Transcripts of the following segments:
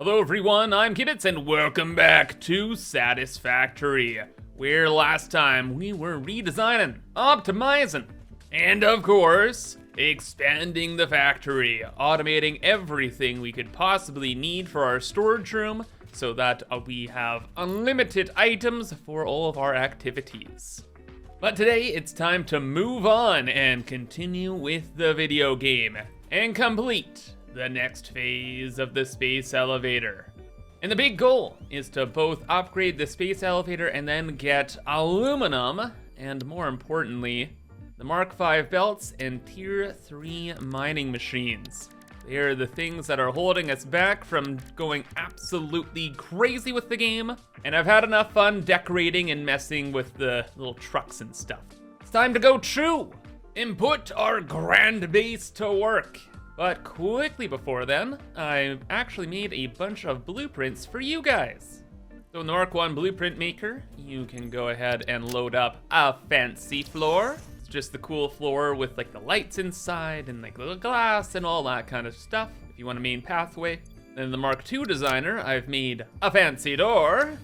Hello everyone, I'm ImKibitz and welcome back to Satisfactory, where last time we were redesigning, optimizing, and of course, expanding the factory, automating everything we could possibly need for our storage room so that we have unlimited items for all of our activities. But today it's time to move on and continue with the video game and complete the next phase of the space elevator. And the big goal is to both upgrade the space elevator and then get aluminum, and more importantly, the Mark V belts and Tier 3 mining machines. They are the things that are holding us back from going absolutely crazy with the game, and I've had enough fun decorating and messing with the little trucks and stuff. It's time to go true and put our grand base to work. But quickly before then, I actually made a bunch of blueprints for you guys. So in the Mark 1 blueprint maker, you can go ahead and load up a fancy floor. It's just the cool floor with like the lights inside and like little glass and all that kind of stuff if you want a main pathway. Then in the Mark 2 designer, I've made a fancy door.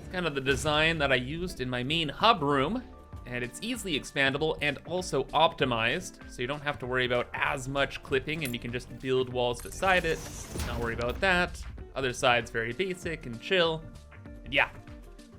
It's kind of the design that I used in my main hub room. And it's easily expandable and also optimized, so you don't have to worry about as much clipping and you can just build walls beside it, not worry about that. Other side's very basic and chill. And yeah,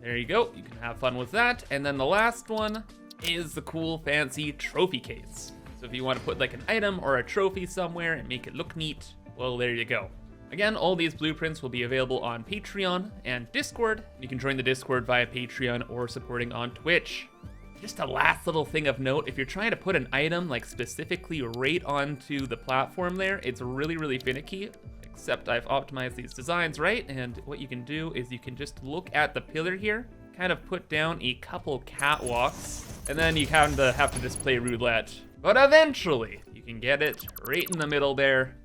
there you go, you can have fun with that. And then the last one is the cool fancy trophy case. So if you want to put like an item or a trophy somewhere and make it look neat, well, there you go. Again, all these blueprints will be available on Patreon and Discord. You can join the Discord via Patreon or supporting on Twitch. Just a last little thing of note, if you're trying to put an item like specifically right onto the platform there, it's really finicky, except I've optimized these designs right, and what you can do is you can just look at the pillar here, kind of put down a couple catwalks, and then you kind of have to just play roulette. But eventually, you can get it right in the middle there,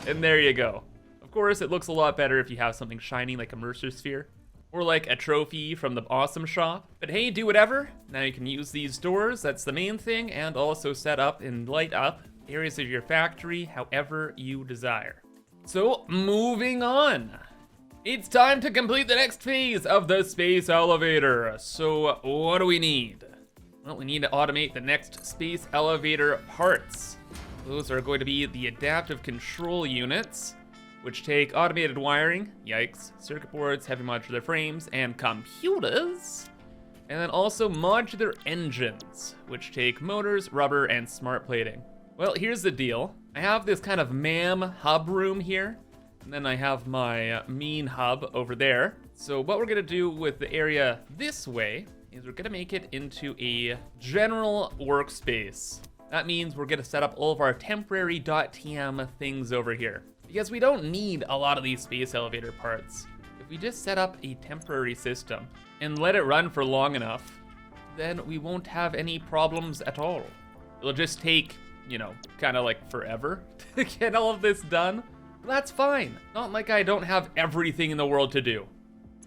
and there you go. Of course, it looks a lot better if you have something shiny like a Mercer Sphere, or like a trophy from the awesome shop. But hey, do whatever. Now you can use these doors, that's the main thing, and also set up and light up areas of your factory however you desire. So, moving on. It's time to complete the next phase of the space elevator. So, what do we need? Well, we need to automate the next space elevator parts. Those are going to be the adaptive control units, which take automated wiring, yikes, circuit boards, heavy modular frames, and computers. And then also modular engines, which take motors, rubber, and smart plating. Well, here's the deal. I have this kind of MAM hub room here, and then I have my main hub over there. So what we're gonna do with the area this way is we're gonna make it into a general workspace. That means we're gonna set up all of our temporary .tm things over here, because we don't need a lot of these space elevator parts. If we just set up a temporary system and let it run for long enough, then we won't have any problems at all. It'll just take, you know, kind of like forever to get all of this done. But that's fine. Not like I don't have everything in the world to do.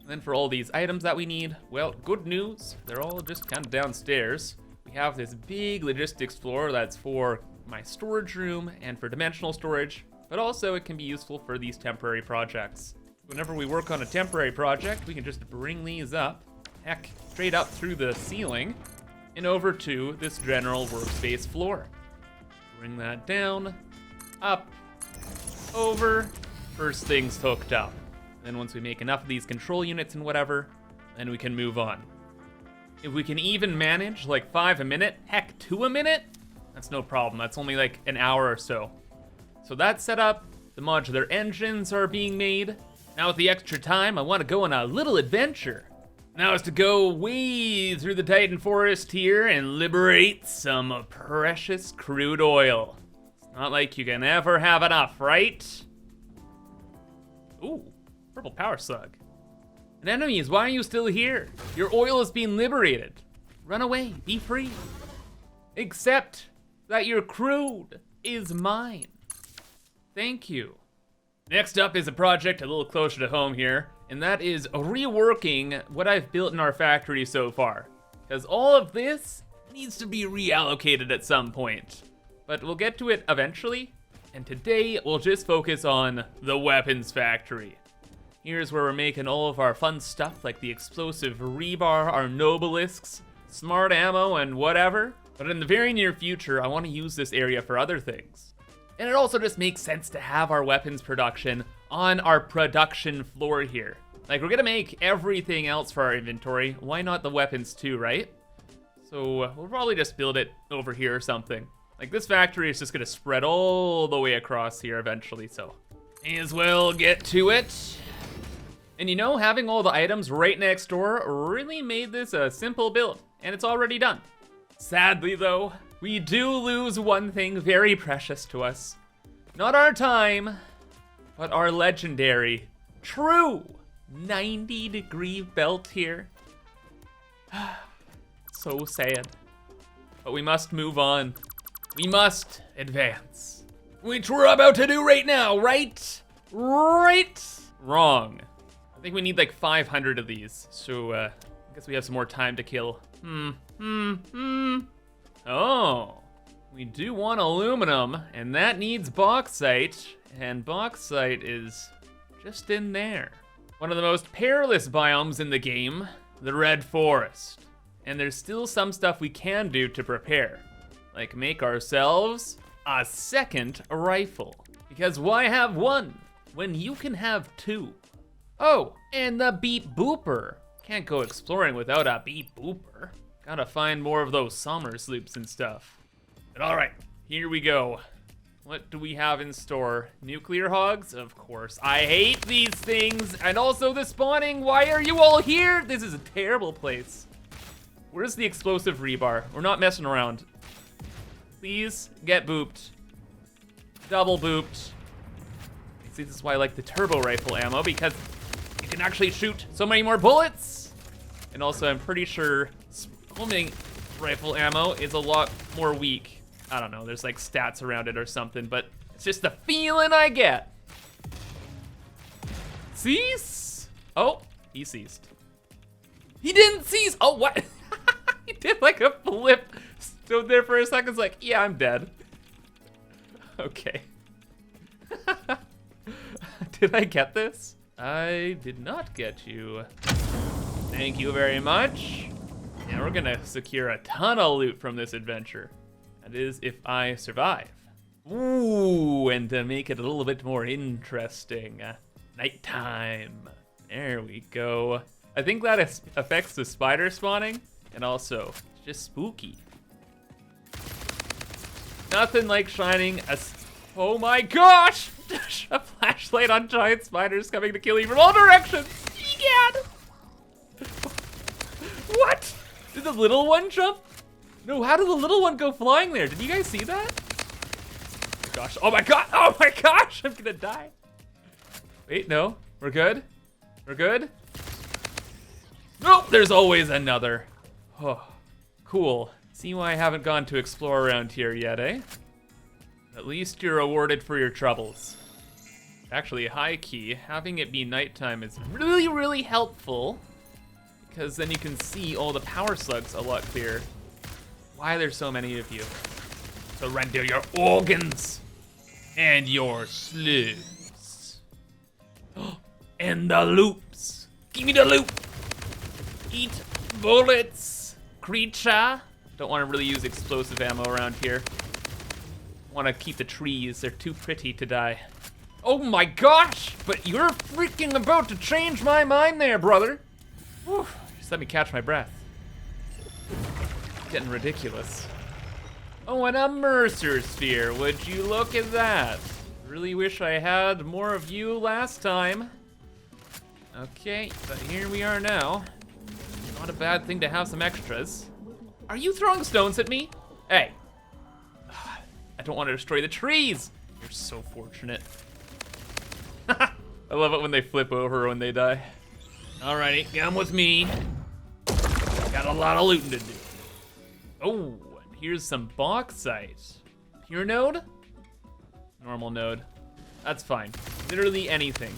And then for all these items that we need, well, good news. They're all just kind of downstairs. We have this big logistics floor that's for my storage room and for dimensional storage, but also it can be useful for these temporary projects. Whenever we work on a temporary project, we can just bring these up, heck, straight up through the ceiling and over to this general workspace floor. Bring that down, up, over, first thing's hooked up. Then once we make enough of these control units and whatever, then we can move on. If we can even manage like 5 a minute, heck, 2 a minute, that's no problem. That's only like an hour or so. So that's set up, the modular engines are being made. Now with the extra time, I want to go on a little adventure. Now is to go way through the Titan Forest here and liberate some precious crude oil. It's not like you can ever have enough, right? Ooh, purple power slug. And enemies, why are you still here? Your oil is being liberated. Run away, be free. Except that your crude is mine. Thank you. Next up is a project a little closer to home here, and that is reworking what I've built in our factory so far. Because all of this needs to be reallocated at some point. But we'll get to it eventually, and today we'll just focus on the weapons factory. Here's where we're making all of our fun stuff, like the explosive rebar, our nobelisks, smart ammo, and whatever. But in the very near future, I want to use this area for other things. And it also just makes sense to have our weapons production on our production floor here. Like, we're gonna make everything else for our inventory. Why not the weapons too, right? So we'll probably just build it over here or something. Like, this factory is just gonna spread all the way across here eventually, so may as well get to it. And you know, having all the items right next door really made this a simple build, and it's already done. Sadly though, we do lose one thing very precious to us. Not our time, but our legendary, true 90-degree belt here. So sad. But we must move on. We must advance. Which we're about to do right now, right? Right? Wrong. I think we need like 500 of these, so I guess we have some more time to kill. Oh, we do want aluminum, and that needs bauxite, and bauxite is just in there. One of the most perilous biomes in the game, the Red Forest. And there's still some stuff we can do to prepare, like make ourselves a second rifle. Because why have one when you can have two? Oh, and the beep booper. Can't go exploring without a beep booper. Gotta find more of those Somersloops and stuff. But all right, here we go. What do we have in store? Nuclear hogs? Of course. I hate these things. And also the spawning. Why are you all here? This is a terrible place. Where's the explosive rebar? We're not messing around. Please get booped. Double booped. See, this is why I like the turbo rifle ammo, because you can actually shoot so many more bullets. And also, I'm pretty sure homing rifle ammo is a lot more weak. I don't know, there's like stats around it or something, but it's just the feeling I get. Cease? Oh, he ceased. He didn't cease. Oh, what? He did like a flip. Stood there for a second, it's like, yeah, I'm dead. Okay. Did I get this? I did not get you. Thank you very much. Now we're gonna secure a ton of loot from this adventure. That is, if I survive. Ooh, and to make it a little bit more interesting, nighttime. There we go. I think that affects the spider spawning, and also, it's just spooky. Nothing like shining a, oh my gosh! A flashlight on giant spiders coming to kill you from all directions! Egad! What? Did the little one jump? No, how did the little one go flying there? Did you guys see that? Gosh, oh my god, oh my gosh, I'm gonna die. Wait, no, we're good? We're good? Nope, there's always another. Oh, cool. See why I haven't gone to explore around here yet, eh? At least you're rewarded for your troubles. Actually, high key, having it be nighttime is really, really helpful, because then you can see all the power slugs a lot clearer. Why there's so many of you? Surrender your organs and your sleuths. And the loops. Give me the loop. Eat bullets, creature. Don't want to really use explosive ammo around here. Want to keep the trees. They're too pretty to die. Oh my gosh! But you're freaking about to change my mind there, brother. Whew. Just let me catch my breath. Getting ridiculous. Oh, and a Mercer Sphere. Would you look at that? Really wish I had more of you last time. Okay, but here we are now. Not a bad thing to have some extras. Are you throwing stones at me? Hey. I don't want to destroy the trees. You're so fortunate. I love it when they flip over when they die. Alrighty, come with me. Got a lot of looting to do. Oh, and here's some bauxite. Pure node? Normal node. That's fine. Literally anything.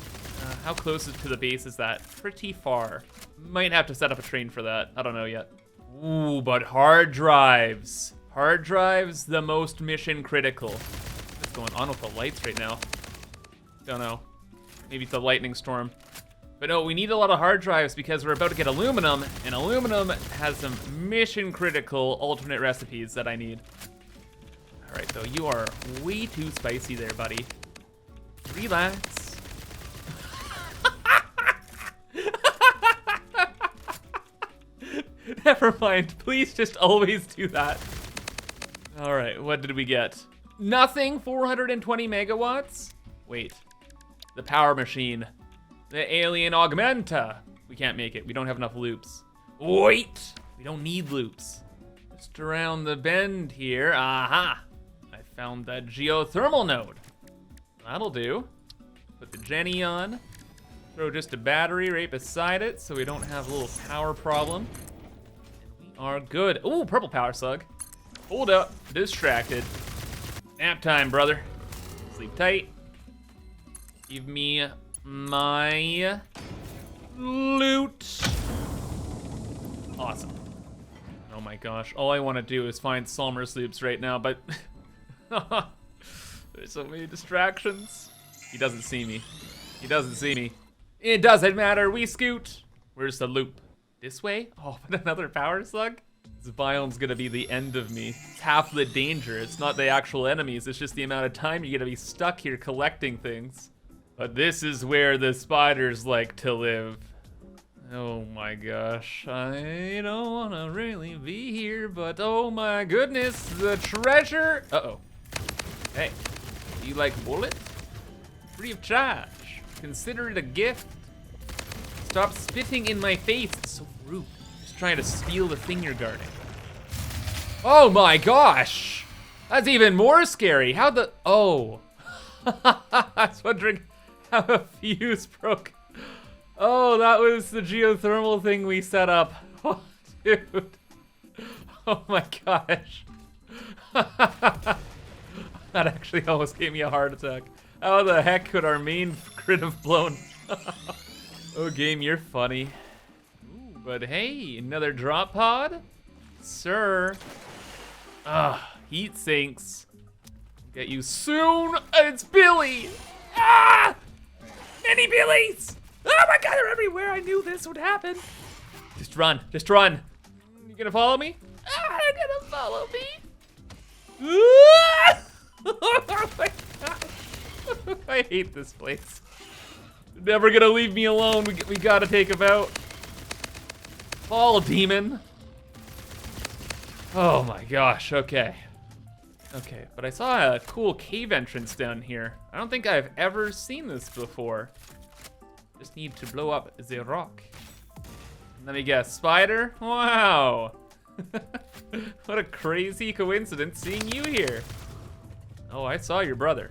How close to the base is that? Pretty far. Might have to set up a train for that. I don't know yet. Ooh, but hard drives. Hard drives, the most mission critical. What's going on with the lights right now? Don't know. Maybe it's a lightning storm. But no, we need a lot of hard drives because we're about to get aluminum, and aluminum has some mission critical alternate recipes that I need. All right, though, you are way too spicy there, buddy. Relax. Never mind, please just always do that. All right, what did we get? Nothing, 420 megawatts? Wait, the power machine. The alien augmenta. We can't make it, we don't have enough loops. Wait, we don't need loops. Just around the bend here, aha. I found that geothermal node. That'll do. Put the Jenny on. Throw just a battery right beside it so we don't have a little power problem. And we are good. Ooh, purple power slug. Hold up, distracted. Nap time, brother. Sleep tight. Give me my loot. Awesome. Oh my gosh, all I want to do is find Somersloops right now, but there's so many distractions. He doesn't see me. He doesn't see me. It doesn't matter, we scoot. Where's the loop? This way? Oh, but another power slug? This biome's gonna be the end of me. It's half the danger. It's not the actual enemies, it's just the amount of time you're gonna be stuck here collecting things. But this is where the spiders like to live. Oh my gosh, I don't wanna really be here, but oh my goodness, the treasure. Uh-oh. Hey, do you like bullets? Free of charge. Consider it a gift. Stop spitting in my face, it's so rude. Just trying to steal the thing you're guarding. Oh my gosh! That's even more scary. How the, oh. I was wondering how a fuse broke. Oh, that was the geothermal thing we set up. Oh, dude. Oh my gosh. That actually almost gave me a heart attack. How the heck could our main grid have blown? Oh, game, you're funny. Ooh, but hey, another drop pod? Sir. Heat sinks. Get you soon, and it's Billy! Ah! Many Billies! Oh my god, they're everywhere, I knew this would happen. Just run, just run. You gonna follow me? You're gonna follow me? Oh my god. I hate this place. They're never gonna leave me alone, we gotta take him out. Fall, demon. Oh my gosh, okay. Okay, but I saw a cool cave entrance down here. I don't think I've ever seen this before. Just need to blow up the rock. Let me guess, spider? Wow. What a crazy coincidence seeing you here. Oh, I saw your brother.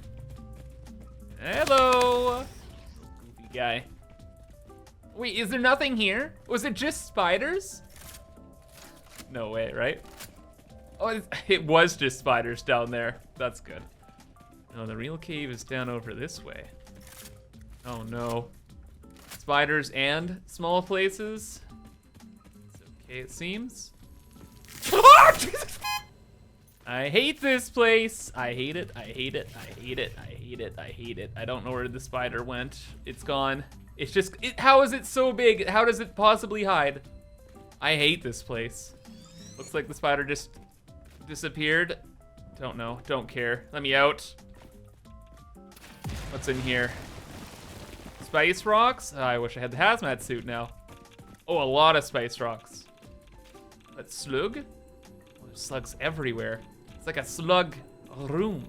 Hello. Goofy guy. Wait, is there nothing here? Was it just spiders? No way, right? Oh, it was just spiders down there. That's good. No, the real cave is down over this way. Oh no. Spiders and small places. It's okay, it seems. Oh, Jesus! I hate this place. I hate it, I hate it, I hate it, I hate it, I hate it. I don't know where the spider went. It's gone. It's just, how is it so big? How does it possibly hide? I hate this place. Looks like the spider just disappeared. Don't know, don't care. Let me out. What's in here? Spice rocks? Oh, I wish I had the hazmat suit now. Oh, a lot of spice rocks. That slug? Oh, there's slugs everywhere. It's like a slug room.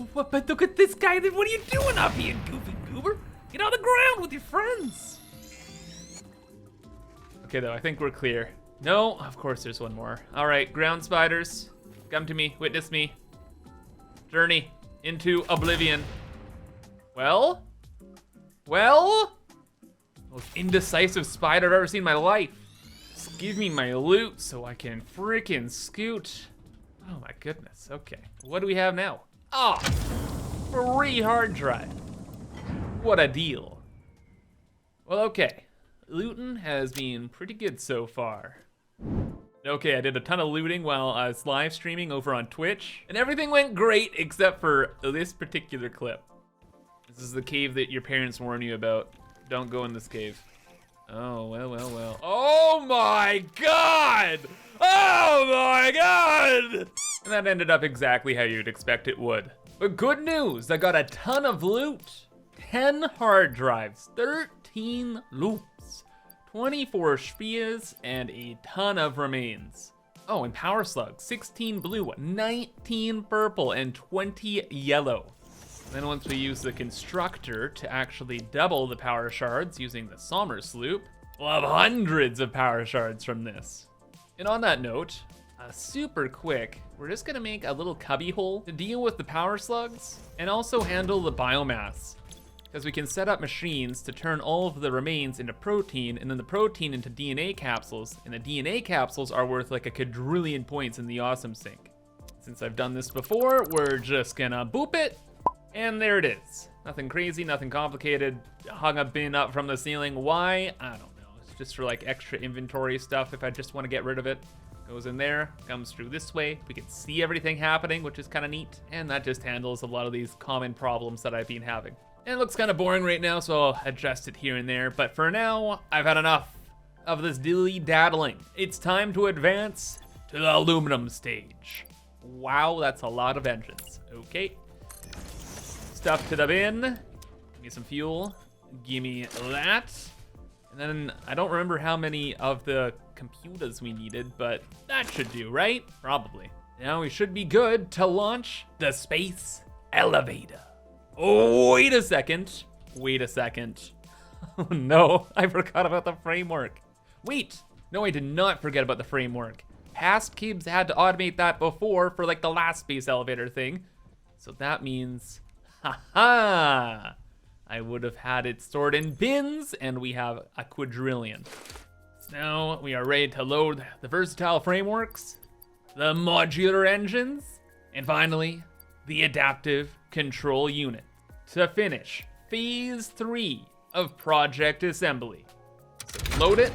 Oh, but look at this guy. What are you doing up here, goofy goober? Get on the ground with your friends. Okay, though, I think we're clear. No, of course there's one more. All right, ground spiders, come to me, witness me. Journey into oblivion. Well? Most indecisive spider I've ever seen in my life. Just give me my loot so I can freaking scoot. Oh my goodness, okay. What do we have now? Oh, free hard drive. What a deal. Well, okay. Looting has been pretty good so far. Okay, I did a ton of looting while I was live streaming over on Twitch, and everything went great except for this particular clip. This is the cave that your parents warn you about. don't go in this cave. Oh, well. Oh my God! Oh my God! And that ended up exactly how you'd expect it would. But good news, I got a ton of loot. 10 hard drives, 13 loops, 24 spears, and a ton of remains. Oh, and power slugs, 16 blue, 19 purple, and 20 yellow. Then once we use the constructor to actually double the power shards using the Somersloop, we'll have hundreds of power shards from this. And on that note, super quick, we're just gonna make a little cubby hole to deal with the power slugs and also handle the biomass. Because we can set up machines to turn all of the remains into protein and then the protein into DNA capsules, and the DNA capsules are worth like a quadrillion points in the awesome sink. Since I've done this before, we're just gonna boop it, and there it is. Nothing crazy, nothing complicated. Hung a bin up from the ceiling. Why? I don't know. It's just for like extra inventory stuff if I just want to get rid of it. Goes in there, comes through this way. We can see everything happening, which is kind of neat. And that just handles a lot of these common problems that I've been having. And it looks kind of boring right now, so I'll adjust it here and there. But for now, I've had enough of this dilly-daddling. It's time to advance to the aluminum stage. Wow, that's a lot of engines. Okay. Stuff to the bin. Give me some fuel. Give me that. And then I don't remember how many of the computers we needed, but that should do, right? Probably. Now we should be good to launch the space elevator. Oh, wait a second. Oh no, I forgot about the framework. Wait, no, I did not forget about the framework. Past Kibs had to automate that before for like the last space elevator thing. So that means, haha, I would have had it stored in bins and we have a quadrillion. So now we are ready to load the versatile frameworks, the modular engines, and finally, the adaptive control unit to finish phase 3 of Project Assembly. So load it.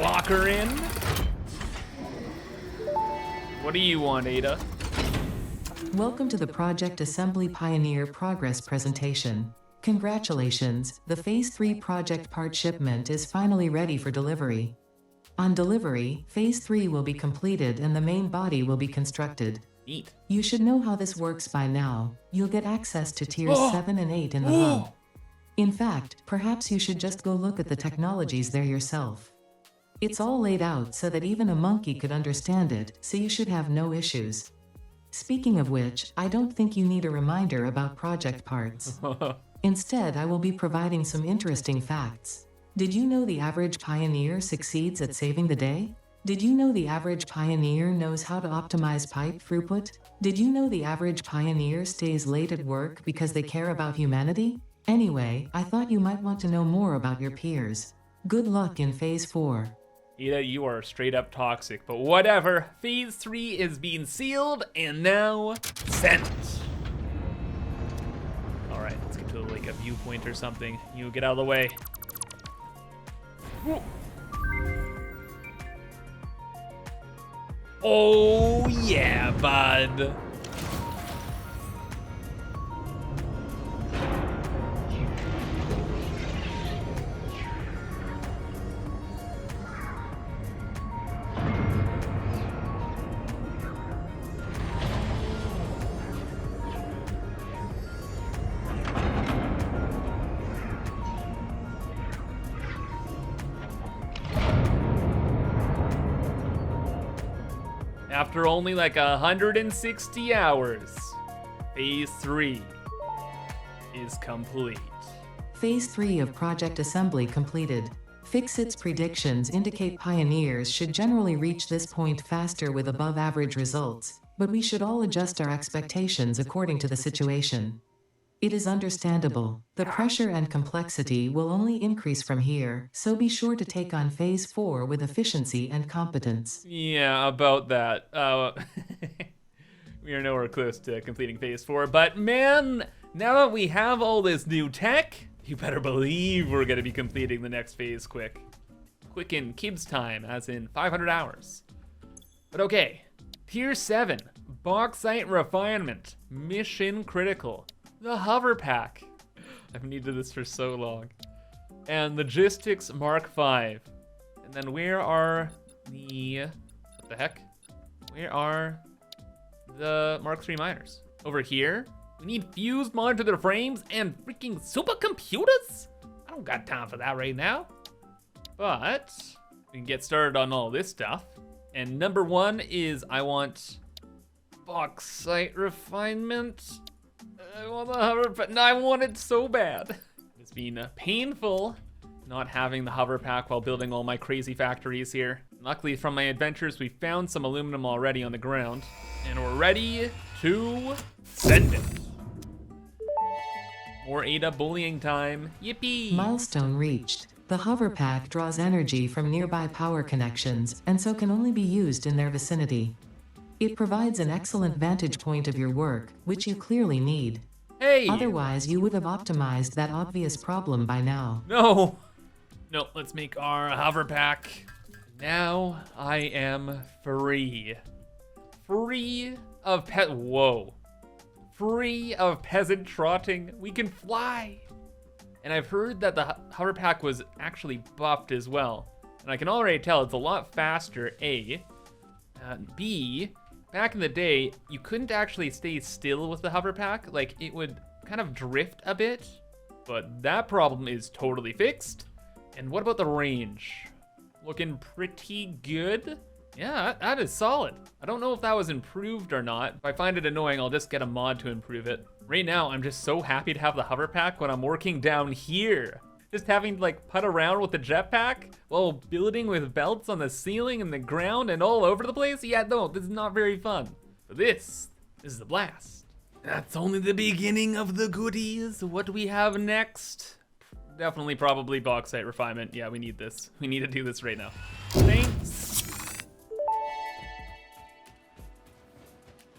Lock her in. What do you want, Ada? Welcome to the Project Assembly Pioneer Progress presentation. Congratulations, the Phase 3 project part shipment is finally ready for delivery. On delivery, Phase 3 will be completed and the main body will be constructed. Neat. You should know how this works by now. You'll get access to tiers 7 and 8 in the hub. In fact, perhaps you should just go look at the technologies there yourself. It's all laid out so that even a monkey could understand it, so you should have no issues. Speaking of which, I don't think you need a reminder about project parts. Instead, I will be providing some interesting facts. Did you know the average pioneer succeeds at saving the day? Did you know the average pioneer knows how to optimize pipe throughput? Did you know the average pioneer stays late at work because they care about humanity? Anyway, I thought you might want to know more about your peers. Good luck in Phase 4. Ida, you are straight up toxic, but whatever. Phase 3 is being sealed and now sent. All right, let's get to like a viewpoint or something. You get out of the way. Whoa. Oh yeah, bud. After only like 160 hours, Phase 3 is complete. Phase 3 of Project Assembly completed. Fixit's predictions indicate pioneers should generally reach this point faster with above-average results, but we should all adjust our expectations according to the situation. It is understandable. The pressure and complexity will only increase from here, so be sure to take on Phase 4 with efficiency and competence. Yeah, about that. We are nowhere close to completing Phase 4, but man, now that we have all this new tech, you better believe we're gonna be completing the next phase quick. Quick in Kibs time, as in 500 hours. But okay, Tier 7, Bauxite refinement, mission critical. The hover pack. I've needed this for so long. And logistics Mark V. And then where are the, what the heck? Where are the Mark III miners? Over here? We need fused modular frames and freaking SUPAH computers? I don't got time for that right now. But we can get started on all this stuff. And number one is I want bauxite refinement. I want the hover pack. No, I want it so bad. It's been painful not having the hover pack while building all my crazy factories here. Luckily from my adventures, we found some aluminum already on the ground. And we're ready to send it. More Ada bullying time. Yippee! Milestone reached. The hover pack draws energy from nearby power connections, and so can only be used in their vicinity. It provides an excellent vantage point of your work, which you clearly need. Hey! Otherwise, you would have optimized that obvious problem by now. No! No, let's make our hover pack. Now I am free. Free of whoa. Free of peasant trotting. We can fly. And I've heard that the hover pack was actually buffed as well. And I can already tell it's a lot faster, A. B, back in the day, you couldn't actually stay still with the hover pack. Like, it would kind of drift a bit. But that problem is totally fixed. And what about the range? Looking pretty good. Yeah, that is solid. I don't know if that was improved or not. If I find it annoying, I'll just get a mod to improve it. Right now, I'm just so happy to have the hover pack when I'm working down here. Just having to like putt around with the jetpack while building with belts on the ceiling and the ground and all over the place. Yeah, no, this is not very fun. But this is the blast. That's only the beginning of the goodies. What do we have next? Definitely probably bauxite refinement. Yeah, we need this. We need to do this right now. Thanks.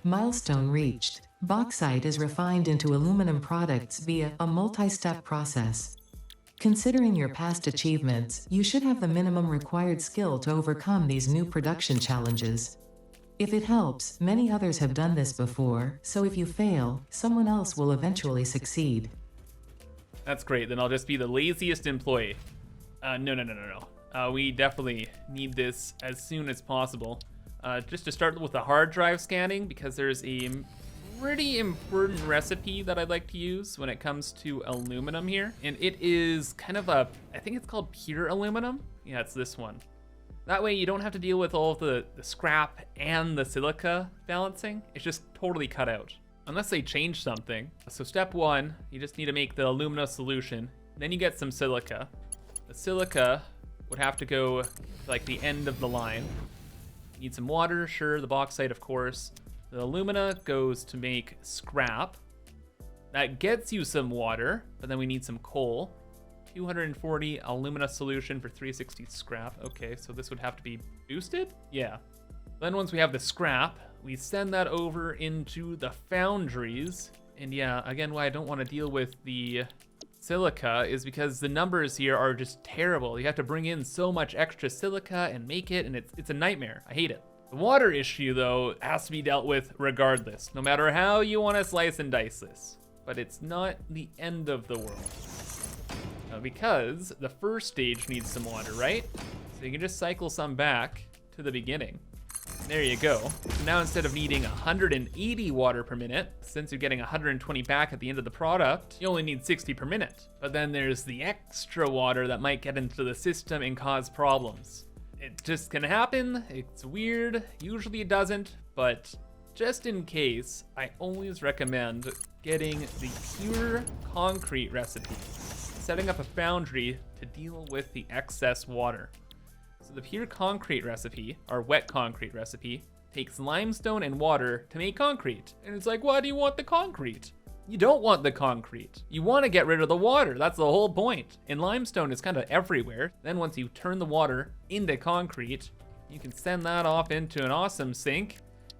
Milestone reached. Bauxite is refined into aluminum products via a multi-step process. Considering your past achievements, you should have the minimum required skill to overcome these new production challenges. If it helps, many others have done this before, so if you fail, someone else will eventually succeed. That's great, then I'll just be the laziest employee. No. We definitely need this as soon as possible. Just to start with the hard drive scanning, because there's a pretty important recipe that I'd like to use when it comes to aluminum here. And it is kind of I think it's called pure aluminum. Yeah, it's this one. That way you don't have to deal with all of the scrap and the silica balancing. It's just totally cut out. Unless they change something. So step one, you just need to make the alumina solution. Then you get some silica. The silica would have to go to like the end of the line. You need some water, sure, the bauxite, of course. The alumina goes to make scrap. That gets you some water, but then we need some coal. 240 alumina solution for 360 scrap. Okay, so this would have to be boosted? Yeah. Then once we have the scrap, we send that over into the foundries. And yeah, again, why I don't want to deal with the silica is because the numbers here are just terrible. You have to bring in so much extra silica and make it, and it's a nightmare. I hate it. The water issue, though, has to be dealt with regardless, no matter how you want to slice and dice this. But it's not the end of the world. Because the first stage needs some water, right? So you can just cycle some back to the beginning. There you go. So now instead of needing 180 water per minute, since you're getting 120 back at the end of the product, you only need 60 per minute. But then there's the extra water that might get into the system and cause problems. It just can happen, it's weird, usually it doesn't, but just in case, I always recommend getting the pure concrete recipe, setting up a foundry to deal with the excess water. So the pure concrete recipe, our wet concrete recipe, takes limestone and water to make concrete. And it's like, why do you want the concrete? You don't want the concrete. You want to get rid of the water. That's the whole point. And limestone is kind of everywhere. Then once you turn the water into concrete, you can send that off into an awesome sink.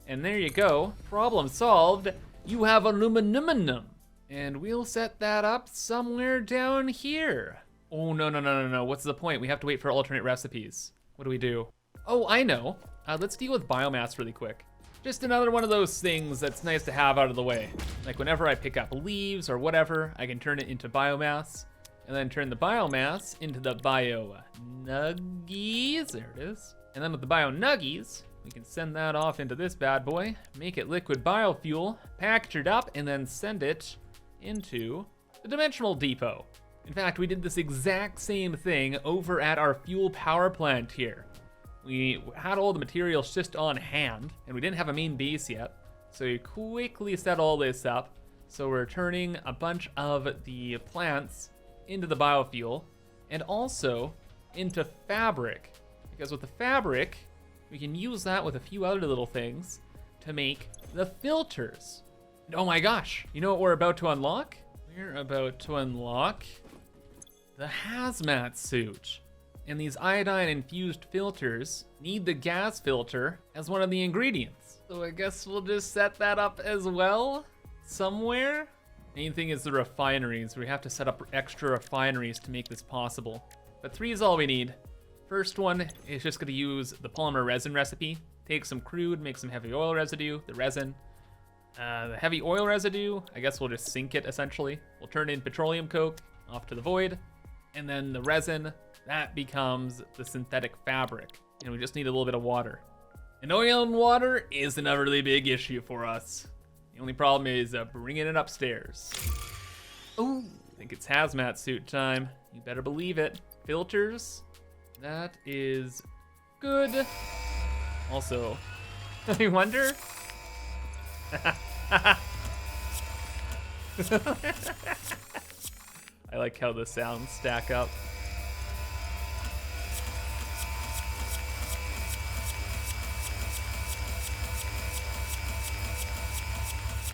And there you go. Problem solved. You have aluminum. And we'll set that up somewhere down here. Oh, no. What's the point? We have to wait for alternate recipes. What do we do? Oh, I know. Let's deal with biomass really quick. Just another one of those things that's nice to have out of the way. Like whenever I pick up leaves or whatever, I can turn it into biomass, and then turn the biomass into the bio nuggies. There it is. And then with the bio nuggies, we can send that off into this bad boy, make it liquid biofuel, package it up, and then send it into the dimensional depot. In fact, we did this exact same thing over at our fuel power plant here. We had all the materials just on hand, and we didn't have a main base yet, so we quickly set all this up. So we're turning a bunch of the plants into the biofuel, and also into fabric, because with the fabric, we can use that with a few other little things to make the filters. And oh my gosh, you know what we're about to unlock? We're about to unlock the hazmat suit. And these iodine-infused filters need the gas filter as one of the ingredients. So I guess we'll just set that up as well, somewhere. Main thing is the refineries. We have to set up extra refineries to make this possible. But 3 is all we need. First one is just gonna use the polymer resin recipe. Take some crude, make some heavy oil residue, the resin. The heavy oil residue, I guess we'll just sink it essentially. We'll turn in petroleum coke off to the void. And then the resin, that becomes the synthetic fabric. And we just need a little bit of water. And oil and water isn't a really big issue for us. The only problem is bringing it upstairs. Oh, I think it's hazmat suit time. You better believe it. Filters, that is good. Also, I wonder. I like how the sounds stack up.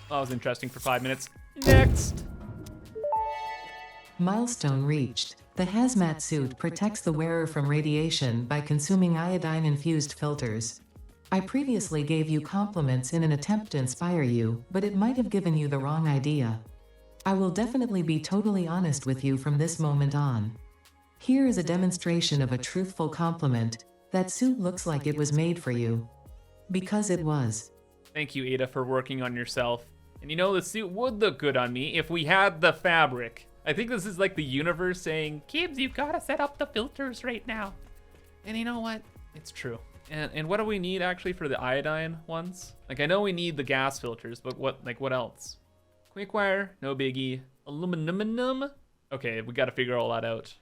That was interesting for 5 minutes. Next! Milestone reached. The hazmat suit protects the wearer from radiation by consuming iodine-infused filters. I previously gave you compliments in an attempt to inspire you, but it might have given you the wrong idea. I will definitely be totally honest with you from this moment on. Here is a demonstration of a truthful compliment. That suit looks like it was made for you. Because it was. Thank you, Ada, for working on yourself. And you know, the suit would look good on me if we had the fabric. I think this is like the universe saying, Kibbs, you've got to set up the filters right now. And you know what? It's true. And what do we need actually for the iodine ones? Like, I know we need the gas filters, but what else? Quick wire, no biggie. Aluminum? Okay, we got to figure all that out.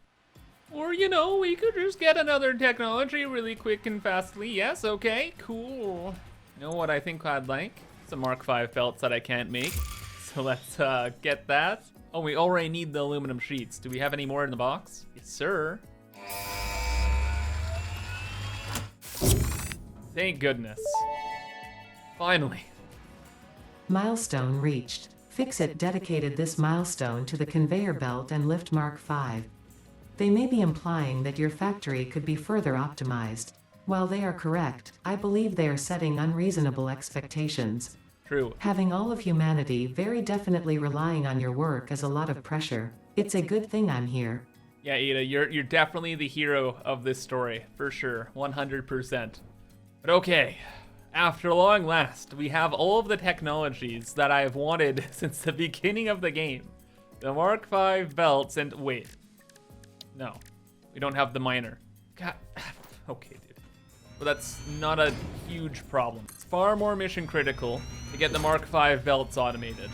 Or, you know, we could just get another technology really quick and fastly. Yes, okay, cool. You know what I think I'd like? Some Mark V belts that I can't make. So let's get that. Oh, we already need the aluminum sheets. Do we have any more in the box? Yes, sir. Thank goodness. Finally. Milestone reached. Fixit dedicated this milestone to the conveyor belt and lift Mark V. They may be implying that your factory could be further optimized. While they are correct, I believe they are setting unreasonable expectations. True. Having all of humanity very definitely relying on your work is a lot of pressure. It's a good thing I'm here. Yeah, Ada, you're definitely the hero of this story, for sure, 100%. But okay, after long last, we have all of the technologies that I've wanted since the beginning of the game. The Mark V belts and wait. No, we don't have the miner. God, okay, dude. But that's not a huge problem. It's far more mission critical to get the Mark V belts automated.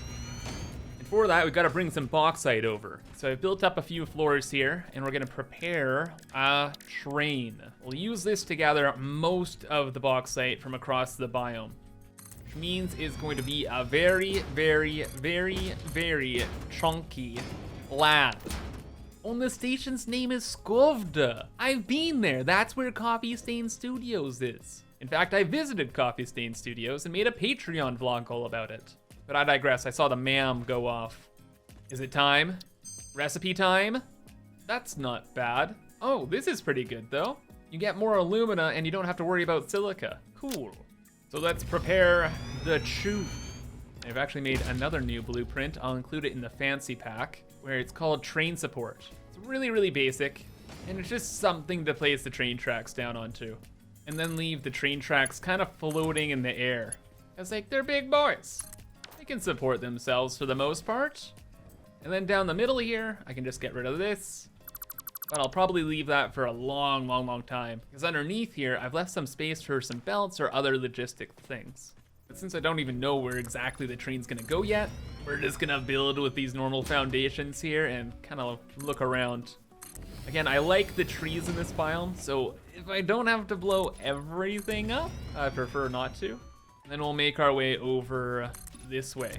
And for that, we've got to bring some bauxite over. So I've built up a few floors here, and we're gonna prepare a train. We'll use this to gather most of the bauxite from across the biome, which means it's going to be a very, very, very, very chunky lab. Oh, the station's name is Skovda. I've been there. That's where Coffee Stain Studios is. In fact, I visited Coffee Stain Studios and made a Patreon vlog all about it. But I digress. I saw the ma'am go off. Is it time? Recipe time? That's not bad. Oh, this is pretty good though. You get more alumina and you don't have to worry about silica. Cool. So let's prepare the chew. I've actually made another new blueprint. I'll include it in the fancy pack, where it's called train support. It's really, really basic, and it's just something to place the train tracks down onto, and then leave the train tracks kind of floating in the air. Because, like, they're big boys. They can support themselves for the most part. And then down the middle here, I can just get rid of this. But I'll probably leave that for a long, long, long time. Because underneath here, I've left some space for some belts or other logistic things. But since I don't even know where exactly the train's gonna go yet, we're just gonna build with these normal foundations here and kind of look around. Again, I like the trees in this biome, so if I don't have to blow everything up, I prefer not to. And then we'll make our way over this way.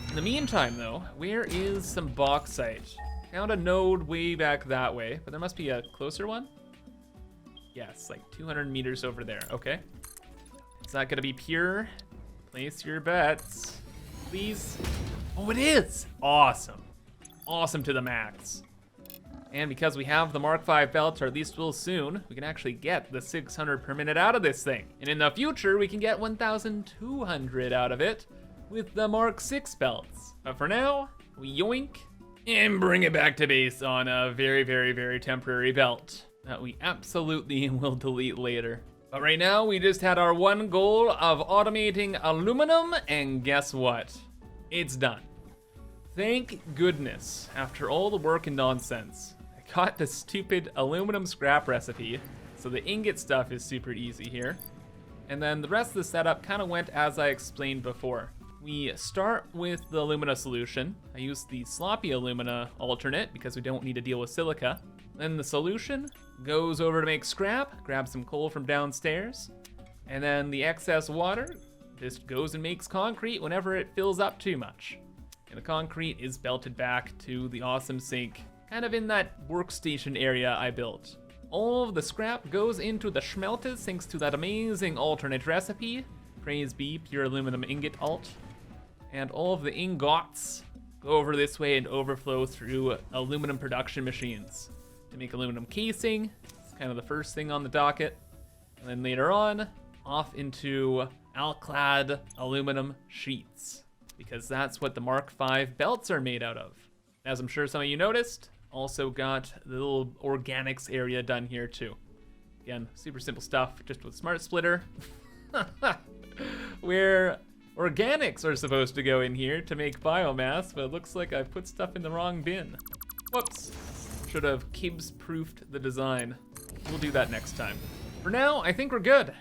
In the meantime though, where is some bauxite? Found a node way back that way, but there must be a closer one. Yes, like 200 meters over there, okay. Is that gonna be pure? Place your bets, please. Oh, it is! Awesome. Awesome to the max. And because we have the Mark V belts, or at least will soon, we can actually get the 600 per minute out of this thing. And in the future, we can get 1,200 out of it with the Mark VI belts. But for now, we yoink and bring it back to base on a very, very, very temporary belt that we absolutely will delete later. But right now, we just had our one goal of automating aluminum, and guess what? It's done. Thank goodness, after all the work and nonsense, I got the stupid aluminum scrap recipe, so the ingot stuff is super easy here. And then the rest of the setup kind of went as I explained before. We start with the alumina solution. I use the sloppy alumina alternate because we don't need to deal with silica. Then the solution goes over to make scrap, grab some coal from downstairs, and then the excess water just goes and makes concrete whenever it fills up too much. And the concrete is belted back to the awesome sink, kind of in that workstation area I built. All of the scrap goes into the schmeltes thanks to that amazing alternate recipe. Praise be, pure aluminum ingot alt. And all of the ingots go over this way and overflow through aluminum production machines to make aluminum casing. It's kind of the first thing on the docket. And then later on, off into alclad aluminum sheets, because that's what the Mark V belts are made out of. As I'm sure some of you noticed, also got the little organics area done here too. Again, super simple stuff, just with Smart Splitter. Where organics are supposed to go in here to make biomass, but it looks like I put stuff in the wrong bin. Whoops. Should have Kibs-proofed the design. We'll do that next time. For now, I think we're good.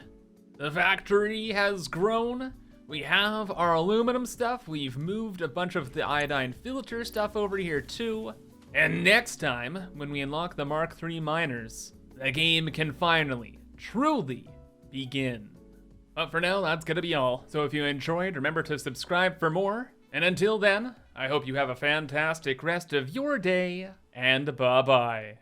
The factory has grown. We have our aluminum stuff. We've moved a bunch of the iodine filter stuff over here too. And next time, when we unlock the Mark III miners, the game can finally, truly begin. But for now, that's gonna be all. So if you enjoyed, remember to subscribe for more. And until then, I hope you have a fantastic rest of your day, and bye-bye.